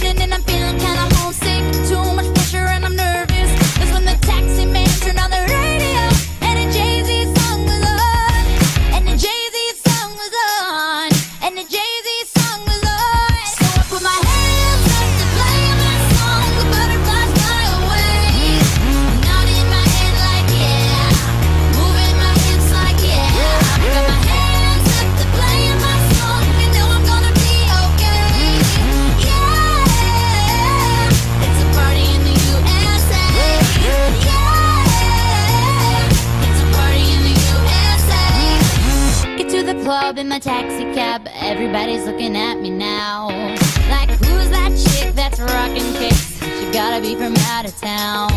waiting and I'm feeling kinda homesick. Too much pressure and I'm nervous. That's when the taxi man turned on the radio and a Jay-Z song was on. And the Jay-Z song was on. And the Jay-Z song was on. So I put my hands up to play my song. The butterflies fly away. Nodding my head like yeah. Moving my hips like yeah. I put my hands up to play my song. You know I'm gonna be okay. Yeah. It's a party in the USA. Yeah. It's a party in the USA. Get to the club in my taxi cab. Everybody's looking at me now. Like, who's that chick that's rocking kicks? She gotta be from out of town.